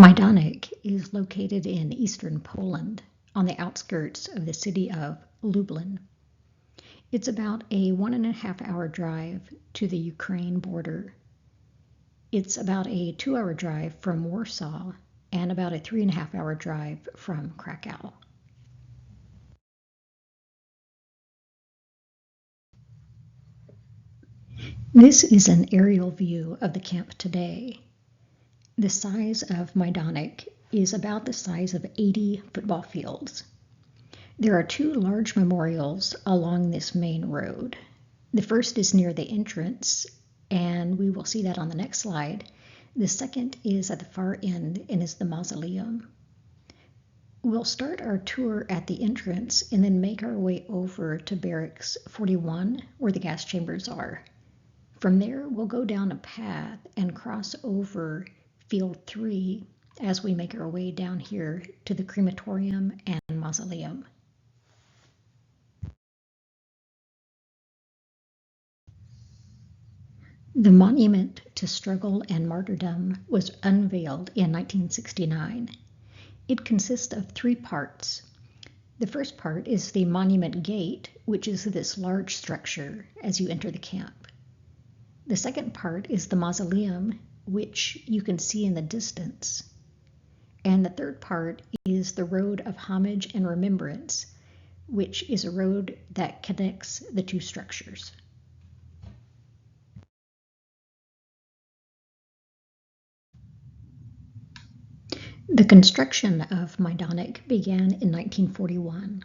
Majdanek is located in eastern Poland on the outskirts of the city of Lublin. It's about a 1.5 hour drive to the Ukraine border. It's about a 2 hour drive from Warsaw and about a 3.5 hour drive from Krakow. This is an aerial view of the camp today. The size of Majdanek is about the size of 80 football fields. There are two large memorials along this main road. The first is near the entrance, and we will see that on the next slide. The second is at the far end and is the mausoleum. We'll start our tour at the entrance and then make our way over to Barracks 41, where the gas chambers are. From there, we'll go down a path and cross over Field 3 as we make our way down here to the crematorium and mausoleum. The Monument to Struggle and Martyrdom was unveiled in 1969. It consists of 3 parts. The first part is the Monument Gate, which is this large structure as you enter the camp. The second part is the mausoleum, which you can see in the distance. And the third part is the Road of Homage and Remembrance, which is a road that connects the 2 structures. The construction of Majdanek began in 1941.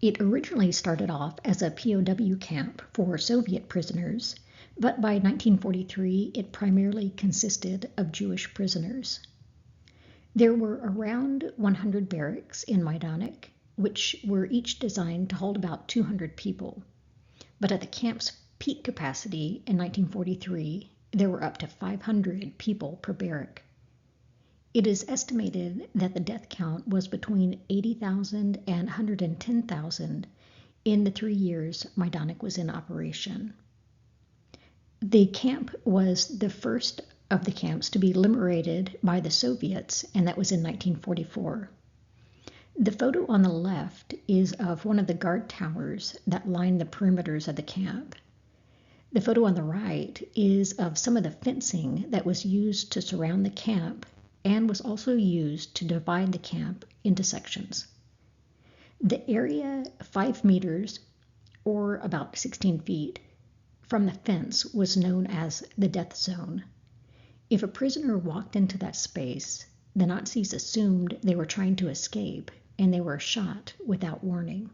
It originally started off as a POW camp for Soviet prisoners, but by 1943 it primarily consisted of Jewish prisoners. There were around 100 barracks in Majdanek, which were each designed to hold about 200 people. But at the camp's peak capacity in 1943, there were up to 500 people per barrack. It is estimated that the death count was between 80,000 and 110,000 in the 3 years Majdanek was in operation. The camp was the first of the camps to be liberated by the Soviets, and that was in 1944. The photo on the left is of one of the guard towers that line the perimeters of the camp. The photo on the right is of some of the fencing that was used to surround the camp and was also used to divide the camp into sections. The area 5 meters, or about 16 feet, from the fence was known as the death zone. If a prisoner walked into that space, the Nazis assumed they were trying to escape, and they were shot without warning.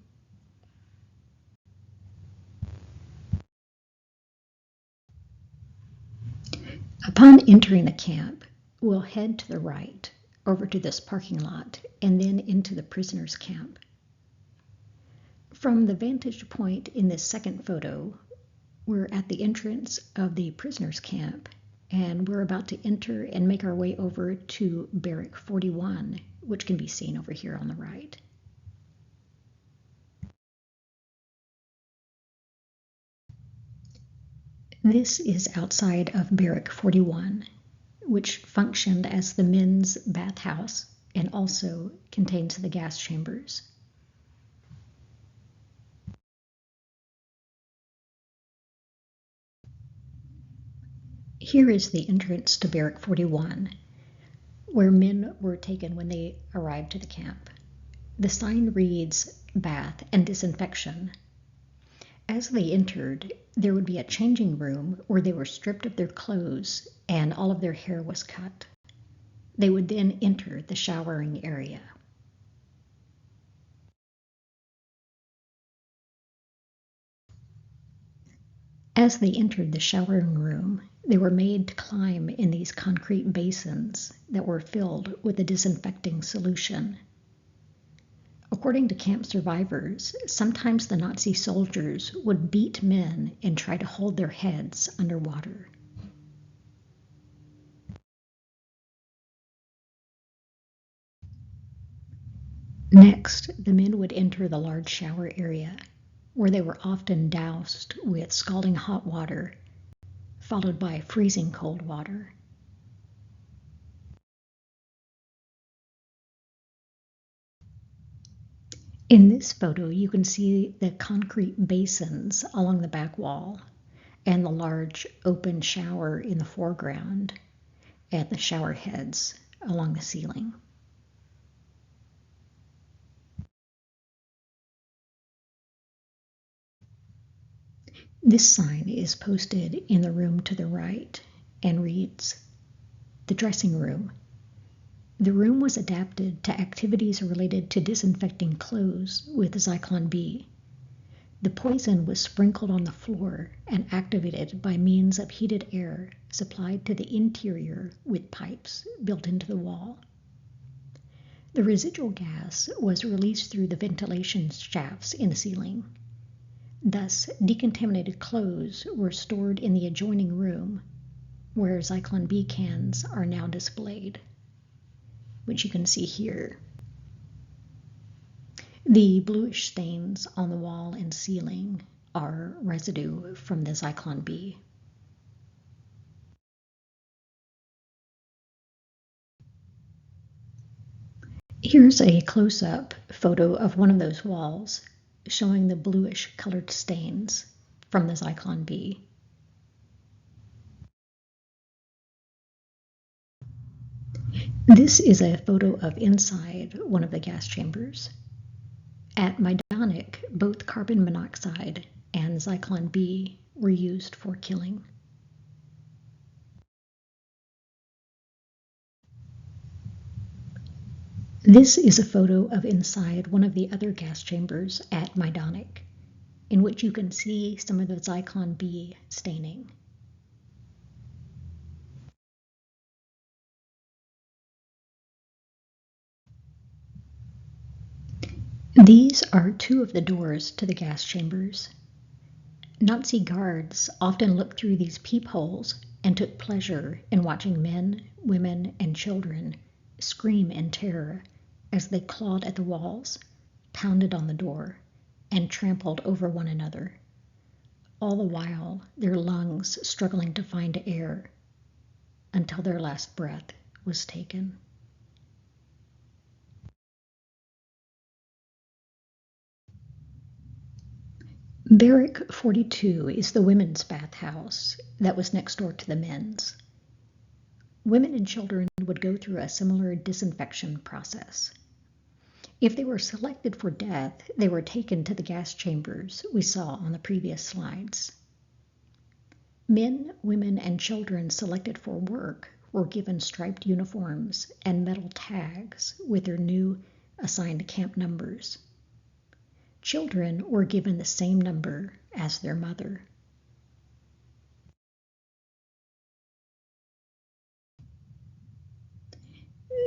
Upon entering the camp, we'll head to the right, over to this parking lot, and then into the prisoners' camp. From the vantage point in this second photo, we're at the entrance of the prisoners' camp, and we're about to enter and make our way over to Barrack 41, which can be seen over here on the right. This is outside of Barrack 41, which functioned as the men's bathhouse and also contains the gas chambers. Here is the entrance to Barrack 41, where men were taken when they arrived to the camp. The sign reads bath and disinfection. As they entered, there would be a changing room where they were stripped of their clothes and all of their hair was cut. They would then enter the showering area. As they entered the showering room, they were made to climb in these concrete basins that were filled with a disinfecting solution. According to camp survivors, sometimes the Nazi soldiers would beat men and try to hold their heads underwater. Next, the men would enter the large shower area, where they were often doused with scalding hot water, followed by freezing cold water. In this photo, you can see the concrete basins along the back wall and the large open shower in the foreground and the shower heads along the ceiling. This sign is posted in the room to the right and reads, "The dressing room. The room was adapted to activities related to disinfecting clothes with Zyklon B. The poison was sprinkled on the floor and activated by means of heated air supplied to the interior with pipes built into the wall. The residual gas was released through the ventilation shafts in the ceiling. Thus, decontaminated clothes were stored in the adjoining room, where Zyklon B cans are now displayed, which you can see here. The bluish stains on the wall and ceiling are residue from the Zyklon B. Here's a close-up photo of one of those walls showing the bluish colored stains from the Zyklon B. This is a photo of inside one of the gas chambers. At Majdanek, both carbon monoxide and Zyklon B were used for killing. This is a photo of inside one of the other gas chambers at Majdanek, in which you can see some of the Zyklon B staining. These are two of the doors to the gas chambers. Nazi guards often looked through these peepholes and took pleasure in watching men, women, and children scream in terror as they clawed at the walls, pounded on the door, and trampled over one another, all the while their lungs struggling to find air until their last breath was taken. Barrack 42 is the women's bathhouse that was next door to the men's. Women and children would go through a similar disinfection process. If they were selected for death, they were taken to the gas chambers we saw on the previous slides. Men, women, and children selected for work were given striped uniforms and metal tags with their new assigned camp numbers. Children were given the same number as their mother.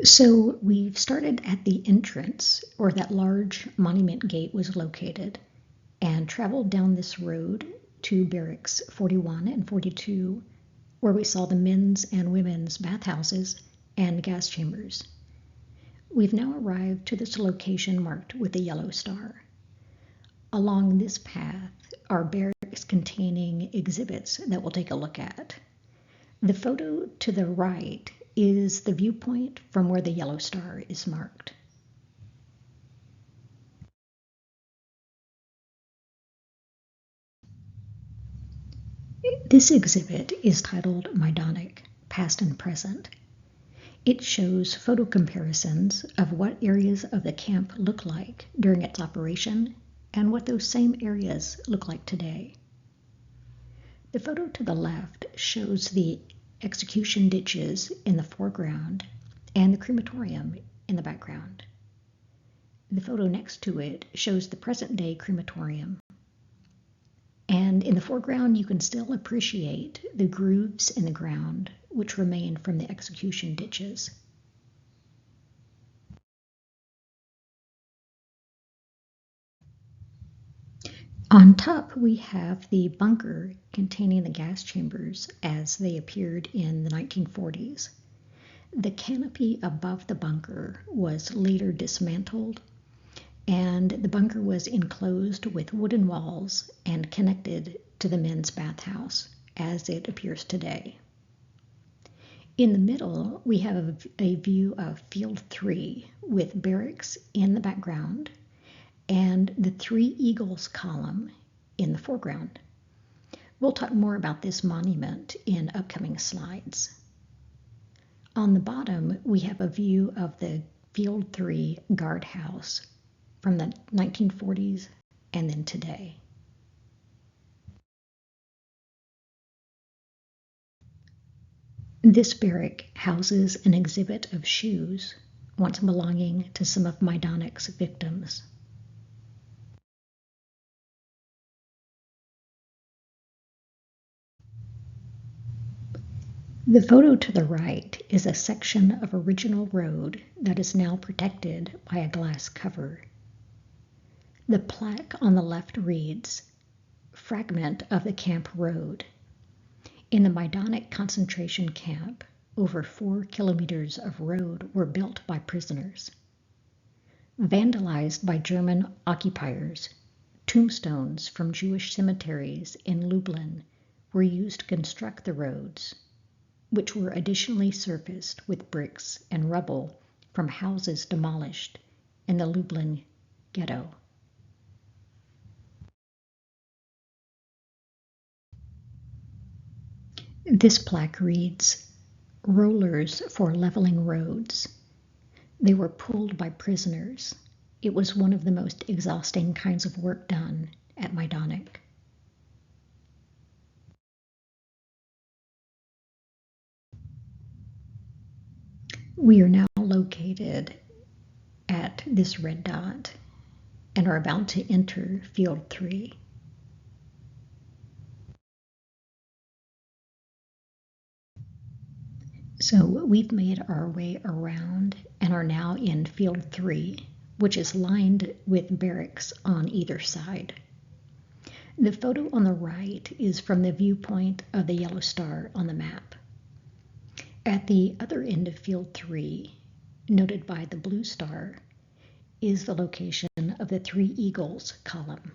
So we've started at the entrance where that large monument gate was located and traveled down this road to barracks 41 and 42, where we saw the men's and women's bathhouses and gas chambers. We've now arrived to this location marked with a yellow star. Along this path are barracks containing exhibits that we'll take a look at. The photo to the right is the viewpoint from where the yellow star is marked. This exhibit is titled Majdanek, Past and Present. It shows photo comparisons of what areas of the camp look like during its operation and what those same areas look like today. The photo to the left shows the execution ditches in the foreground and the crematorium in the background. The photo next to it shows the present-day crematorium. And in the foreground, you can still appreciate the grooves in the ground which remain from the execution ditches. On top, we have the bunker containing the gas chambers as they appeared in the 1940s. The canopy above the bunker was later dismantled, and the bunker was enclosed with wooden walls and connected to the men's bathhouse as it appears today. In the middle, we have a view of Field 3 with barracks in the background and the Three Eagles column in the foreground. We'll talk more about this monument in upcoming slides. On the bottom, we have a view of the Field 3 guardhouse from the 1940s and then today. This barrack houses an exhibit of shoes, once belonging to some of Majdanek's victims. The photo to the right is a section of original road that is now protected by a glass cover. The plaque on the left reads, "Fragment of the Camp Road. In the Majdanek concentration camp, over 4 kilometers of road were built by prisoners. Vandalized by German occupiers, tombstones from Jewish cemeteries in Lublin were used to construct the roads, which were additionally surfaced with bricks and rubble from houses demolished in the Lublin ghetto." This plaque reads, "Rollers for leveling roads. They were pulled by prisoners. It was one of the most exhausting kinds of work done at Majdanek." We are now located at this red dot and are about to enter Field 3. So we've made our way around and are now in Field 3, which is lined with barracks on either side. The photo on the right is from the viewpoint of the yellow star on the map. At the other end of Field 3, noted by the blue star, is the location of the Three Eagles column.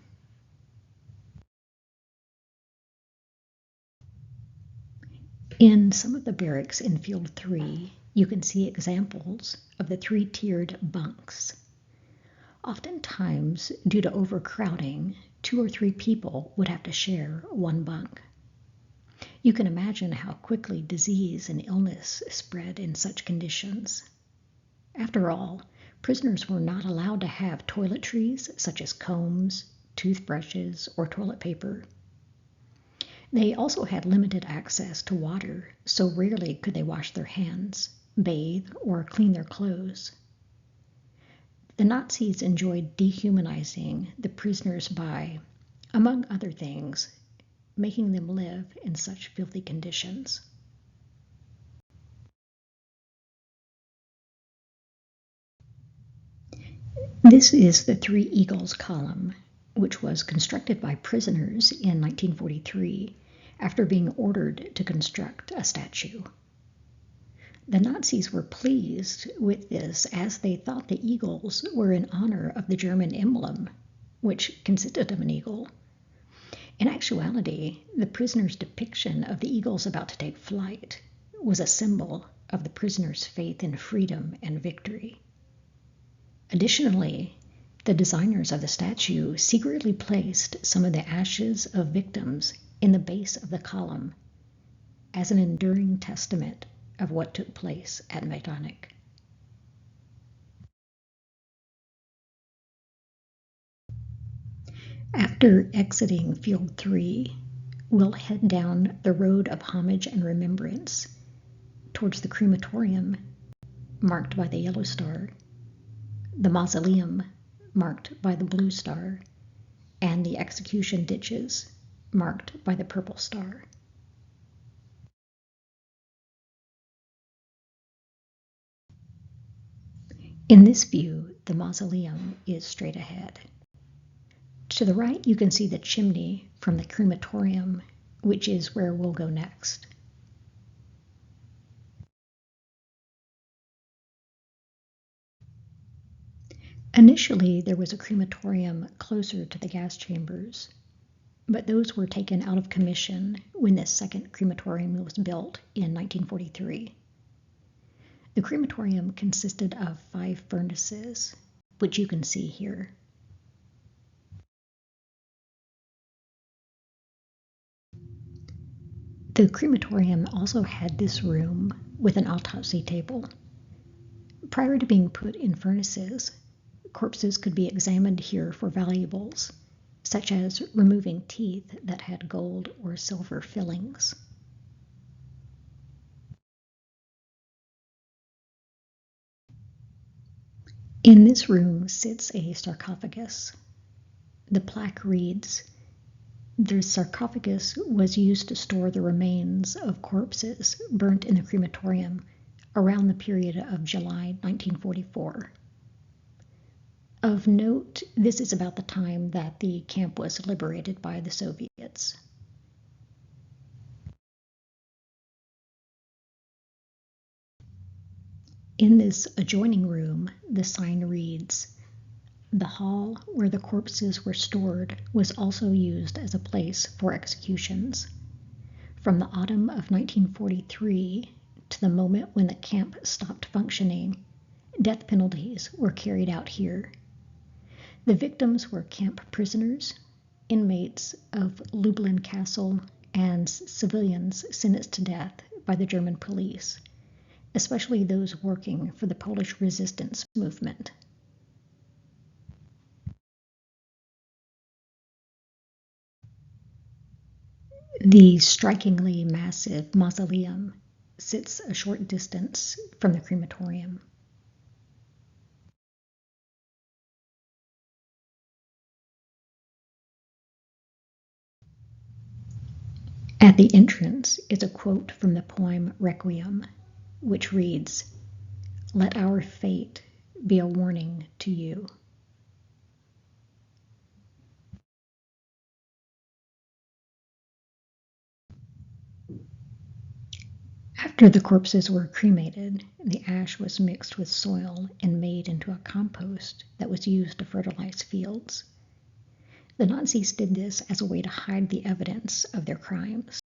In some of the barracks in Field 3, you can see examples of the three-tiered bunks. Oftentimes, due to overcrowding, 2 or 3 people would have to share one bunk. You can imagine how quickly disease and illness spread in such conditions. After all, prisoners were not allowed to have toiletries such as combs, toothbrushes, or toilet paper. They also had limited access to water, so rarely could they wash their hands, bathe, or clean their clothes. The Nazis enjoyed dehumanizing the prisoners by, among other things, making them live in such filthy conditions. This is the Three Eagles column, which was constructed by prisoners in 1943 after being ordered to construct a statue. The Nazis were pleased with this as they thought the eagles were in honor of the German emblem, which consisted of an eagle. In actuality, the prisoners' depiction of the eagles about to take flight was a symbol of the prisoners' faith in freedom and victory. Additionally, the designers of the statue secretly placed some of the ashes of victims in the base of the column as an enduring testament of what took place at Majdanek. After exiting Field 3, we'll head down the road of homage and remembrance towards the crematorium, marked by the yellow star, the mausoleum, marked by the blue star, and the execution ditches, marked by the purple star. In this view, the mausoleum is straight ahead. To the right, you can see the chimney from the crematorium, which is where we'll go next. Initially, there was a crematorium closer to the gas chambers, but those were taken out of commission when the second crematorium was built in 1943. The crematorium consisted of 5 furnaces, which you can see here. The crematorium also had this room with an autopsy table. Prior to being put in furnaces, corpses could be examined here for valuables, such as removing teeth that had gold or silver fillings. In this room sits a sarcophagus. The plaque reads, "The sarcophagus was used to store the remains of corpses burnt in the crematorium around the period of July 1944. Of note, this is about the time that the camp was liberated by the Soviets. In this adjoining room, the sign reads, "The hall where the corpses were stored was also used as a place for executions. From the autumn of 1943 to the moment when the camp stopped functioning, death penalties were carried out here. The victims were camp prisoners, inmates of Lublin Castle, and civilians sentenced to death by the German police, especially those working for the Polish resistance movement." The strikingly massive mausoleum sits a short distance from the crematorium. At the entrance is a quote from the poem Requiem, which reads, "Let our fate be a warning to you." After the corpses were cremated, the ash was mixed with soil and made into a compost that was used to fertilize fields. The Nazis did this as a way to hide the evidence of their crimes.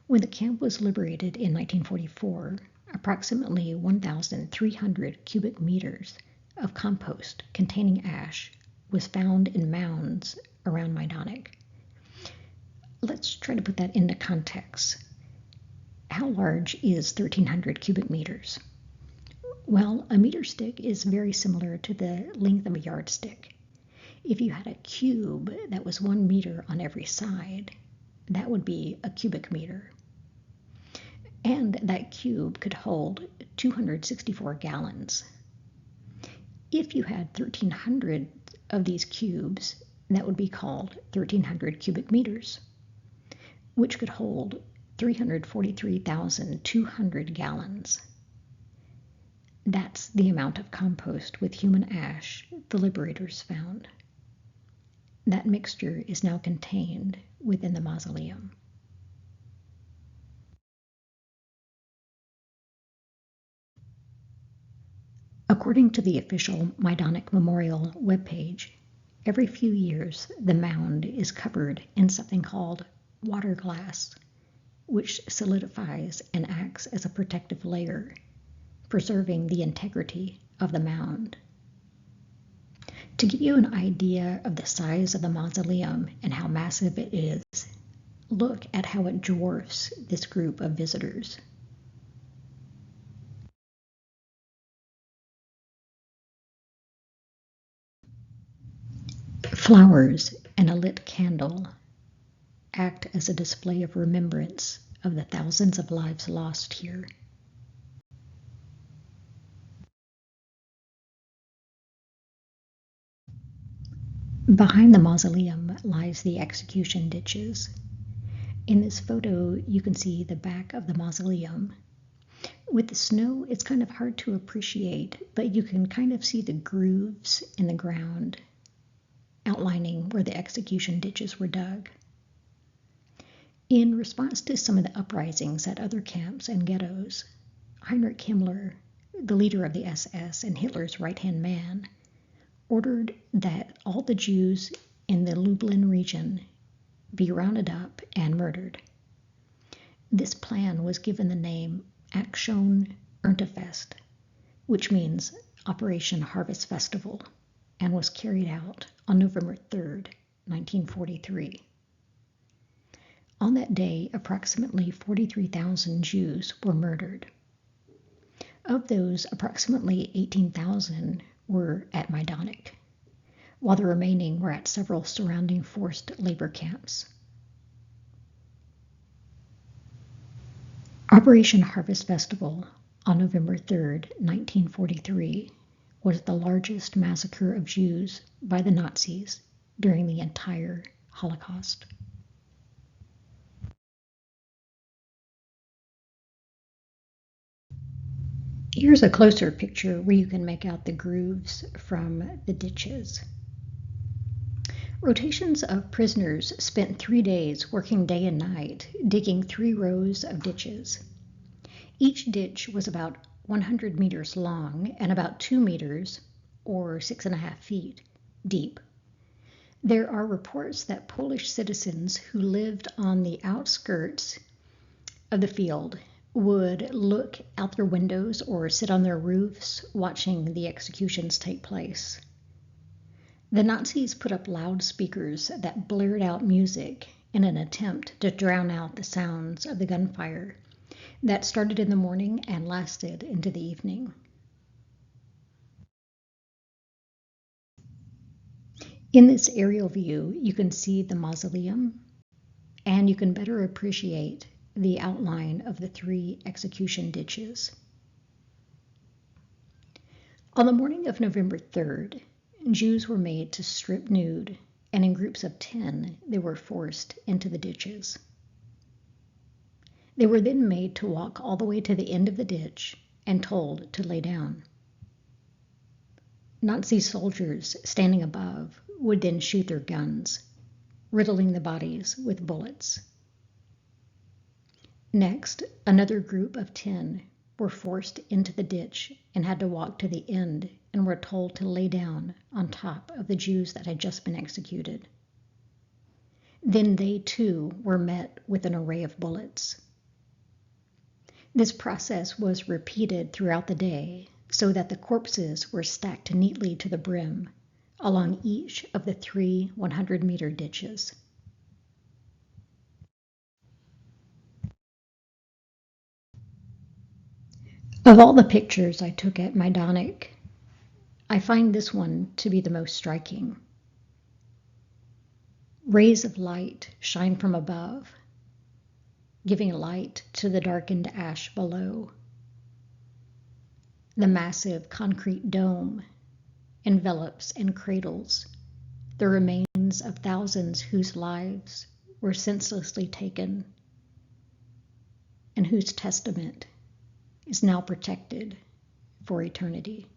When the camp was liberated in 1944, approximately 1,300 cubic meters of compost containing ash was found in mounds around Majdanek. Let's try to put that into context. How large is 1,300 cubic meters? Well, a meter stick is very similar to the length of a yardstick. If you had a cube that was 1 meter on every side, that would be a cubic meter. And that cube could hold 264 gallons. If you had 1,300 of these cubes, that would be called 1,300 cubic meters, which could hold 343,200 gallons. That's the amount of compost with human ash the liberators found. That mixture is now contained within the mausoleum. According to the official Majdanek Memorial webpage, every few years the mound is covered in something called water glass, which solidifies and acts as a protective layer, preserving the integrity of the mound. To give you an idea of the size of the mausoleum and how massive it is, look at how it dwarfs this group of visitors. Flowers and a lit candle act as a display of remembrance of the thousands of lives lost here. Behind the mausoleum lies the execution ditches. In this photo, you can see the back of the mausoleum. With the snow, it's kind of hard to appreciate, but you can kind of see the grooves in the ground, outlining where the execution ditches were dug. In response to some of the uprisings at other camps and ghettos, Heinrich Himmler, the leader of the SS and Hitler's right-hand man, ordered that all the Jews in the Lublin region be rounded up and murdered. This plan was given the name Aktion Erntefest, which means Operation Harvest Festival, and was carried out on November 3rd, 1943. On that day, approximately 43,000 Jews were murdered. Of those, approximately 18,000 were at Majdanek, while the remaining were at several surrounding forced labor camps. Operation Harvest Festival on November 3, 1943, was the largest massacre of Jews by the Nazis during the entire Holocaust. Here's a closer picture where you can make out the grooves from the ditches. Rotations of prisoners spent 3 days working day and night, digging 3 rows of ditches. Each ditch was about 100 meters long and about 2 meters, or 6.5 feet, deep. There are reports that Polish citizens who lived on the outskirts of the field would look out their windows or sit on their roofs watching the executions take place. The Nazis put up loudspeakers that blared out music in an attempt to drown out the sounds of the gunfire that started in the morning and lasted into the evening. In this aerial view, you can see the mausoleum, and you can better appreciate the outline of the 3 execution ditches. On the morning of November 3rd, Jews were made to strip nude, and in groups of 10, they were forced into the ditches. They were then made to walk all the way to the end of the ditch and told to lay down. Nazi soldiers standing above would then shoot their guns, riddling the bodies with bullets. Next, another group of 10 were forced into the ditch and had to walk to the end and were told to lay down on top of the Jews that had just been executed. Then they too were met with an array of bullets. This process was repeated throughout the day so that the corpses were stacked neatly to the brim along each of the 3 100-meter ditches. Of all the pictures I took at Majdanek, I find this one to be the most striking. Rays of light shine from above, giving light to the darkened ash below. The massive concrete dome envelops and cradles the remains of thousands whose lives were senselessly taken and whose testament is now protected for eternity.